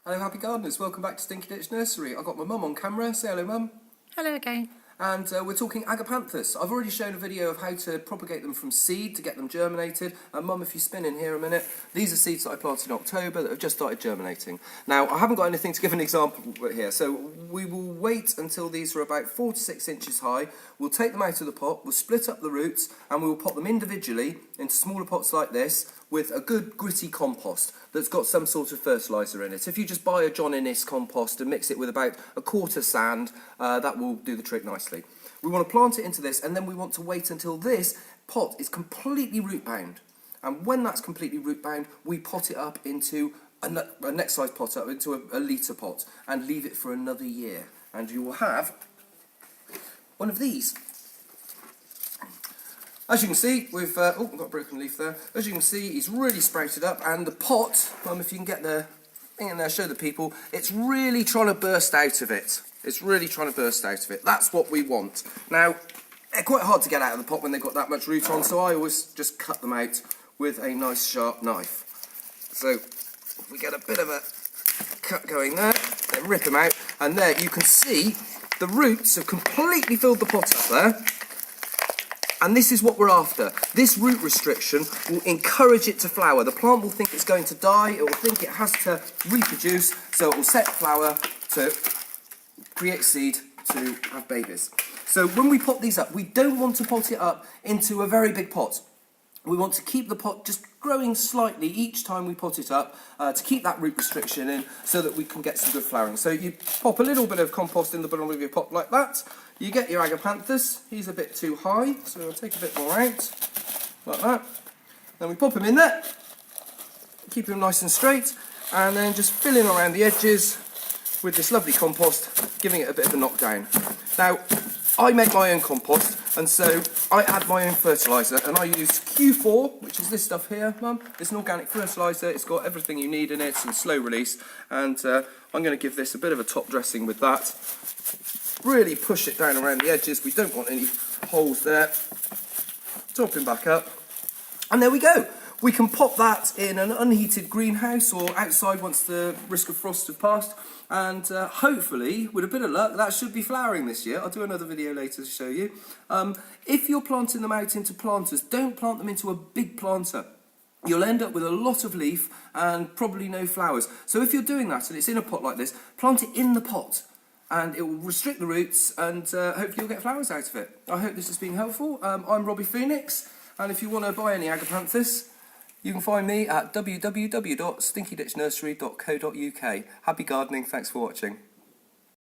Hello happy gardeners, welcome back to Stinky Ditch Nursery. I've got my mum on camera, say hello mum. Hello again. And we're talking agapanthus. I've already shown a video of how to propagate them from seed to get them germinated. And mum, if you spin in here a minute, these are seeds that I planted in October that have just started germinating. Now, I haven't got anything to give an example here, so we will wait until these are about 4 to 6 inches high. We'll take them out of the pot, we'll split up the roots, and we will pot them individually into smaller pots like this with a good gritty compost that's got some sort of fertiliser in it. If you just buy a John Innes compost and mix it with about a quarter sand, that will do the trick nicely. We want to plant it into this, and then we want to wait until this pot is completely root bound. And when that's completely root bound, we pot it up into a next size pot, up into a litre pot, and leave it for another year. And you will have one of these. As you can see, we've got a broken leaf there. As you can see, it's really sprouted up, and the pot, if you can get the thing in there, show the people, it's really trying to burst out of it. It's really trying to burst out of it. That's what we want. Now, they're quite hard to get out of the pot when they've got that much root on, so I always just cut them out with a nice sharp knife. So, if we get a bit of a cut going there, then rip them out, and there you can see the roots have completely filled the pot up there. And this is what we're after. This root restriction will encourage it to flower. The plant will think it's going to die, it will think it has to reproduce, so it will set flower to create seed to have babies. So when we pot these up, we don't want to pot it up into a very big pot. We want to keep the pot just growing slightly each time we pot it up to keep that root restriction in so that we can get some good flowering. So you pop a little bit of compost in the bottom of your pot like that. You get your agapanthus. He's a bit too high, so I'll take a bit more out, like that. Then we pop him in there, keep him nice and straight, and then just fill in around the edges with this lovely compost, giving it a bit of a knockdown. Now, I make my own compost, and so I add my own fertiliser, and I use Q4, which is this stuff here, Mum. It's an organic fertiliser, it's got everything you need in it, and slow release, and I'm going to give this a bit of a top dressing with that. Really push it down around the edges, we don't want any holes there. Top him back up, and there we go. We can pop that in an unheated greenhouse or outside once the risk of frost has passed, and hopefully, with a bit of luck, that should be flowering this year. I'll do another video later to show you. If you're planting them out into planters, don't plant them into a big planter. You'll end up with a lot of leaf and probably no flowers. So if you're doing that and it's in a pot like this, plant it in the pot, and it will restrict the roots, and hopefully you'll get flowers out of it. I hope this has been helpful. I'm Robbie Phoenix, and if you want to buy any agapanthus, you can find me at www.stinkyditchnursery.co.uk. Happy gardening, thanks for watching.